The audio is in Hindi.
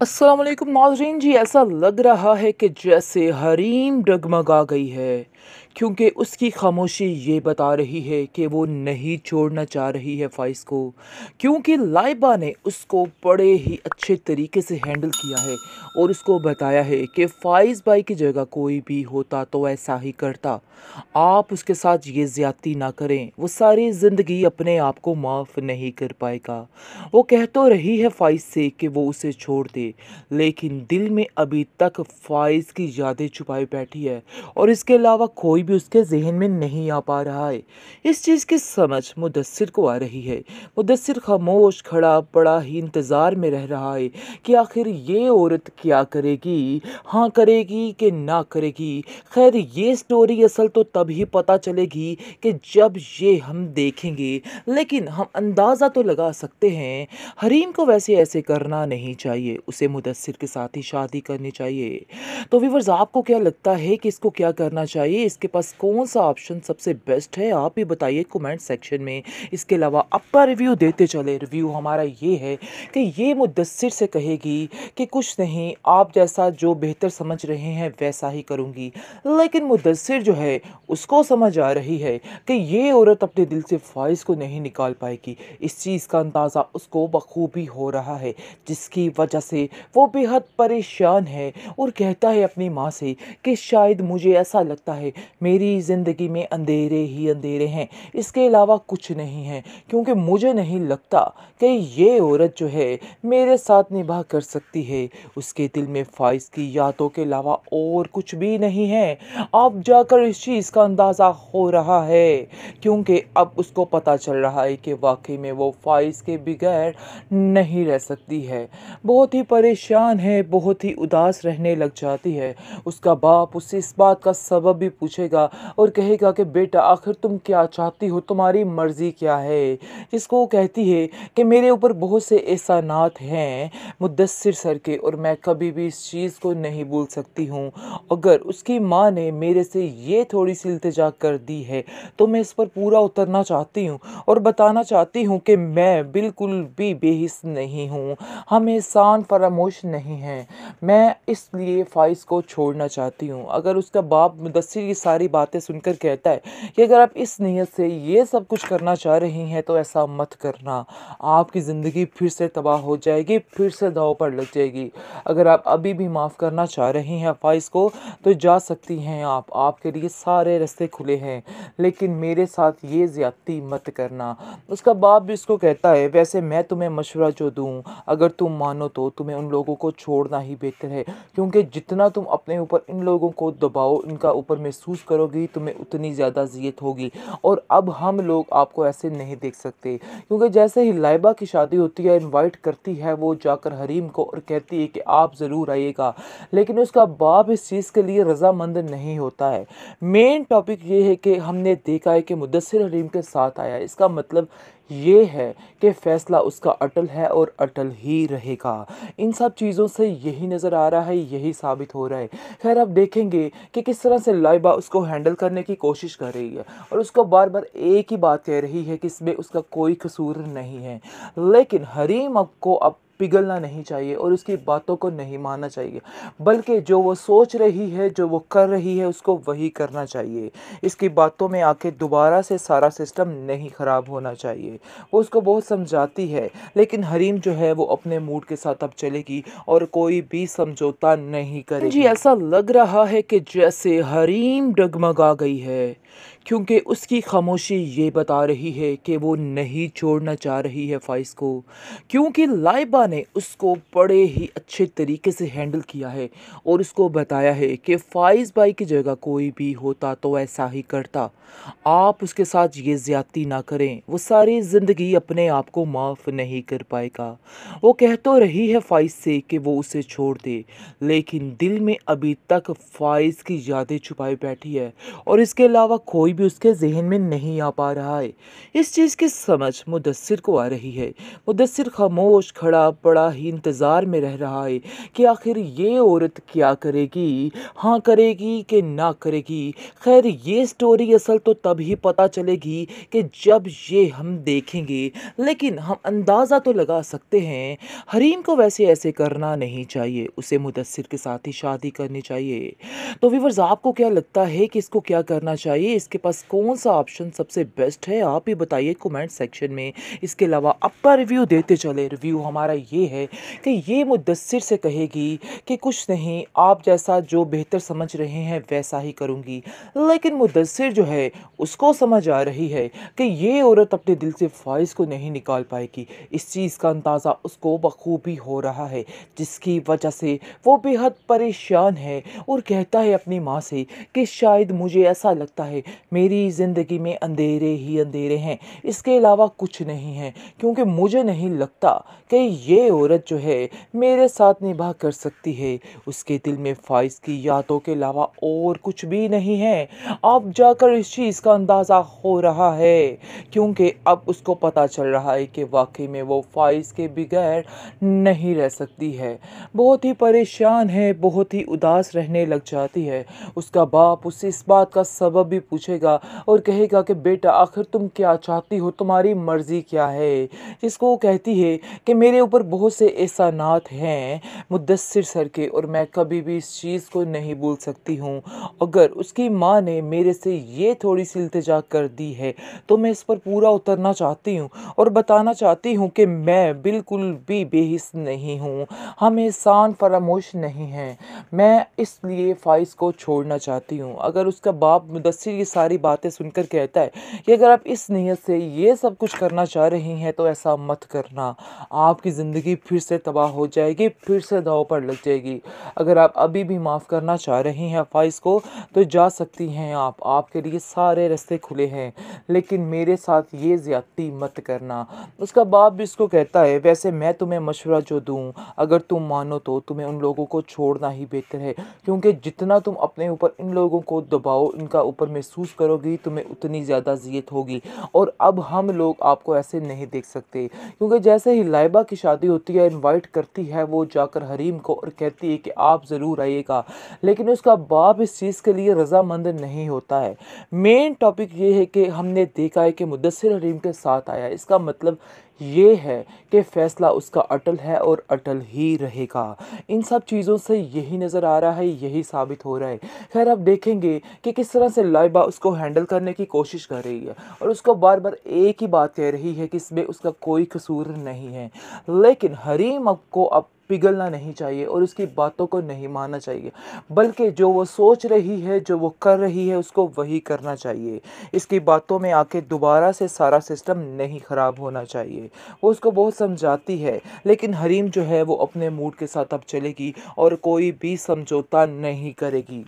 अस्सलाम वालेकुम नाज़रीन जी। ऐसा लग रहा है कि जैसे हरीम डगमगा गई है, क्योंकि उसकी खामोशी ये बता रही है कि वो नहीं छोड़ना चाह रही है फ़ाइज़ को। क्योंकि लाइबा ने उसको बड़े ही अच्छे तरीके से हैंडल किया है और उसको बताया है कि फ़ाइज़ भाई की जगह कोई भी होता तो ऐसा ही करता। आप उसके साथ ये ज़्यादती ना करें, वो सारी ज़िंदगी अपने आप को माफ़ नहीं कर पाएगा। वो कह तो रही है फ़ाइज़ से कि वो उसे छोड़ दे, लेकिन दिल में अभी तक फ़ाइज़ की यादें छुपाई बैठी है और इसके अलावा कोई भी उसके ज़हन में नहीं आ पा रहा है। इस चीज़ की समझ मुदस्सिर को आ रही है। मुदस्सिर खामोश खड़ा बड़ा ही इंतज़ार में रह रहा है कि आखिर ये औरत क्या करेगी, हाँ करेगी कि ना करेगी। खैर ये स्टोरी असल तो तभी पता चलेगी कि जब ये हम देखेंगे, लेकिन हम अंदाज़ा तो लगा सकते हैं हरीम को वैसे ऐसे करना नहीं चाहिए, उसे मुदस्सिर के साथ ही शादी करनी चाहिए। तो व्यूअर्स, आपको क्या लगता है कि इसको क्या करना चाहिए? इसके पास कौन-सा ऑप्शन सबसे बेस्ट है? आप ही बताइए कमेंट सेक्शन में। इसके अलावा आपका रिव्यू देते चले। रिव्यू हमारा ये है कि ये मुदस्सिर से कहेगी कि कुछ नहीं, आप जैसा जो बेहतर समझ रहे हैं वैसा ही करूँगी। लेकिन मुदस्सिर जो है उसको समझ आ रही है कि ये औरत अपने दिल से फ़ाइज़ को नहीं निकाल पाएगी। इस चीज़ का अंदाज़ा उसको बखूबी हो रहा है, जिसकी वजह से वो बेहद परेशान है और कहता है अपनी माँ से कि शायद मुझे ऐसा लगता है मेरी ज़िंदगी में अंधेरे ही अंधेरे हैं, इसके अलावा कुछ नहीं है, क्योंकि मुझे नहीं लगता कि ये औरत जो है मेरे साथ निभा कर सकती है। उसके दिल में फ़ाइज़ की यादों के अलावा और कुछ भी नहीं है। अब जाकर इस चीज़ का अंदाज़ा हो रहा है, क्योंकि अब उसको पता चल रहा है कि वाक़ई में वो फ़ाइज़ के बगैर नहीं रह सकती है। बहुत ही परेशान है, बहुत ही उदास रहने लग जाती है। उसका बाप उससे इस बात का सबब भी पूछेगा और कहेगा कि बेटा आखिर तुम क्या चाहती हो, तुम्हारी मर्ज़ी क्या है? जिसको वो कहती है कि मेरे ऊपर बहुत से एहसानात हैं मुदस्सिर सर के और मैं कभी भी इस चीज़ को नहीं भूल सकती हूँ। अगर उसकी माँ ने मेरे से ये थोड़ी-सी इल्तिजा कर दी है, तो मैं इस पर पूरा उतरना चाहती हूँ और बताना चाहती हूँ कि मैं बिल्कुल भी बेहिस नहीं हूँ। हम एहसान फरामोश नहीं हैं। मैं इसलिए फ़ाइज़ को छोड़ना चाहती हूँ। अगर उसका बाप मुदस्सिर ये सारी बातें सुनकर कहता है कि अगर आप इस नीयत से ये सब कुछ करना चाह रही हैं, तो ऐसा मत करना। आपकी ज़िंदगी फिर से तबाह हो जाएगी, फिर से दाँव पर लग जाएगी। अगर आप अभी भी माफ़ करना चाह रही हैं फ़ाइज़ को, तो जा सकती हैं आप, आपके लिए सारे रास्ते खुले हैं, लेकिन मेरे साथ ये ज़्यादती मत करना। उसका बाप भी उसको कहता है वैसे मैं तुम्हें मशवरा जो दूँ, अगर तुम मानो तो तुम्हें उन लोगों को छोड़ना ही बेहतर है, क्योंकि जितना तुम अपने ऊपर इन लोगों को दबाव इनका ऊपर महसूस करोगी, तुम्हें उतनी ज़्यादा अज़ियत होगी। और अब हम लोग आपको ऐसे नहीं देख सकते, क्योंकि जैसे ही लाइबा की शादी होती है, इनवाइट करती है वो जाकर हरीम को और कहती है कि आप ज़रूर आइएगा, लेकिन उसका बाप इस चीज़ के लिए रज़ामंद नहीं होता है। मेन टॉपिक ये है कि हमने देखा है कि मुदस्सिर हरीम के साथ आया है, इसका मतलब ये है कि फ़ैसला उसका अटल है और अटल ही रहेगा। इन सब चीज़ों से यही नज़र आ रहा है, यही साबित हो रहा है। खैर अब देखेंगे कि किस तरह से लाइबा उसको हैंडल करने की कोशिश कर रही है और उसको बार-बार एक ही बात कह रही है कि इसमें उसका कोई कसूर नहीं है। लेकिन हरीम को अब पिघलना नहीं चाहिए और उसकी बातों को नहीं मानना चाहिए, बल्कि जो वो सोच रही है, जो वो कर रही है, उसको वही करना चाहिए। इसकी बातों में आके दोबारा से सारा सिस्टम नहीं ख़राब होना चाहिए। वो उसको बहुत समझाती है, लेकिन हरीम जो है वो अपने मूड के साथ अब चलेगी और कोई भी समझौता नहीं करेगी। जी, ऐसा लग रहा है कि जैसे हरीम डगमगा गई है, क्योंकि उसकी खामोशी ये बता रही है कि वो नहीं छोड़ना चाह रही है फ़ाइज़ को। क्योंकि लाइबा ने उसको बड़े ही अच्छे तरीके से हैंडल किया है और उसको बताया है कि फ़ाइज़ भाई की जगह कोई भी होता तो ऐसा ही करता। आप उसके साथ ये ज़्यादती ना करें, वो सारी ज़िंदगी अपने आप को माफ़ नहीं कर पाएगा। वो कह तो रही है फ़ाइज़ से कि वो उसे छोड़ दे, लेकिन दिल में अभी तक फ़ाइज़ की यादें छुपाई बैठी है और इसके अलावा कोई कोई भी उसके ज़हन में नहीं आ पा रहा है। इस चीज़ की समझ मुदस्सिर को आ रही है। मुदस्सिर खामोश खड़ा बड़ा ही इंतज़ार में रह रहा है कि आखिर ये औरत क्या करेगी, हाँ करेगी कि ना करेगी। खैर ये स्टोरी असल तो तभी पता चलेगी कि जब ये हम देखेंगे, लेकिन हम अंदाज़ा तो लगा सकते हैं हरीम को वैसे ऐसे करना नहीं चाहिए, उसे मुदस्सिर के साथ ही शादी करनी चाहिए। तो व्यूअर्स आपको क्या लगता है कि इसको क्या करना चाहिए? इसके पास कौन-सा ऑप्शन सबसे बेस्ट है? आप ही बताइए कमेंट सेक्शन में। इसके अलावा आपका रिव्यू देते चले। रिव्यू हमारा ये है कि ये मुदस्सिर से कहेगी कि कुछ नहीं, आप जैसा जो बेहतर समझ रहे हैं वैसा ही करूँगी। लेकिन मुदस्सिर जो है उसको समझ आ रही है कि ये औरत अपने दिल से फ़ाइज़ को नहीं निकाल पाएगी। इस चीज़ का अंदाज़ा उसको बखूबी हो रहा है, जिसकी वजह से वो बेहद परेशान है और कहता है अपनी माँ से कि शायद मुझे ऐसा लगता है मेरी ज़िंदगी में अंधेरे ही अंधेरे हैं, इसके अलावा कुछ नहीं है, क्योंकि मुझे नहीं लगता कि ये औरत जो है मेरे साथ निभा कर सकती है। उसके दिल में फ़ाइज़ की यादों के अलावा और कुछ भी नहीं है। अब जाकर इस चीज़ का अंदाज़ा हो रहा है, क्योंकि अब उसको पता चल रहा है कि वाक़ई में वो फ़ाइज़ के बगैर नहीं रह सकती है। बहुत ही परेशान है, बहुत ही उदास रहने लग जाती है। उसका बाप उससे इस बात का सबब भी पूछेगा और कहेगा कि बेटा आखिर तुम क्या चाहती हो, तुम्हारी मर्ज़ी क्या है? जिसको वो कहती है कि मेरे ऊपर बहुत से एहसानात हैं मुदस्सिर सर के और मैं कभी भी इस चीज़ को नहीं भूल सकती हूँ। अगर उसकी माँ ने मेरे से ये थोड़ी-सी इल्तिजा कर दी है, तो मैं इस पर पूरा उतरना चाहती हूँ और बताना चाहती हूँ कि मैं बिल्कुल भी बेहिस नहीं हूँ। हम एहसान फरामोश नहीं हैं। मैं इसलिए फ़ाइज़ को छोड़ना चाहती हूँ। अगर उसका बाप मुदस्सिर ये सारी बातें सुनकर कहता है कि अगर आप इस नीयत से ये सब कुछ करना चाह रही हैं तो ऐसा मत करना। आपकी ज़िंदगी फिर से तबाह हो जाएगी, फिर से दाँव पर लग जाएगी। अगर आप अभी भी माफ़ करना चाह रही हैं फ़ाइज़ को तो जा सकती हैं आप। आपके लिए सारे रास्ते खुले हैं। लेकिन मेरे साथ ये ज़्यादती मत करना। उसका बाप भी उसको कहता है वैसे मैं तुम्हें मशवरा जो दूँ, अगर तुम मानो तो तुम्हें उन लोगों को छोड़ना ही बेहतर है, क्योंकि जितना तुम अपने ऊपर इन लोगों को दबाव इनका ऊपर महसूस करोगी तुम्हें उतनी ज़्यादा अज़ियत होगी। और अब हम लोग आपको ऐसे नहीं देख सकते, क्योंकि जैसे ही लाइबा की शादी होती है इनवाइट करती है वो जाकर हरीम को और कहती है कि आप ज़रूर आइएगा, लेकिन उसका बाप इस चीज़ के लिए रज़ामंद नहीं होता है। मेन टॉपिक ये है कि हमने देखा है कि मुदस्सिर हरीम के साथ आया, इसका मतलब ये है कि फ़ैसला उसका अटल है और अटल ही रहेगा। इन सब चीज़ों से यही नज़र आ रहा है, यही साबित हो रहा है। ख़ैर अब देखेंगे कि किस तरह से लाइबा उसको हैंडल करने की कोशिश कर रही है और उसको बार-बार एक ही बात कह रही है कि इसमें उसका कोई कसूर नहीं है। लेकिन हरीम को अब पिघलना नहीं चाहिए और उसकी बातों को नहीं मानना चाहिए, बल्कि जो वो सोच रही है, जो वो कर रही है, उसको वही करना चाहिए। इसकी बातों में आके दोबारा से सारा सिस्टम नहीं ख़राब होना चाहिए। वो उसको बहुत समझाती है, लेकिन हरीम जो है वो अपने मूड के साथ अब चलेगी और कोई भी समझौता नहीं करेगी।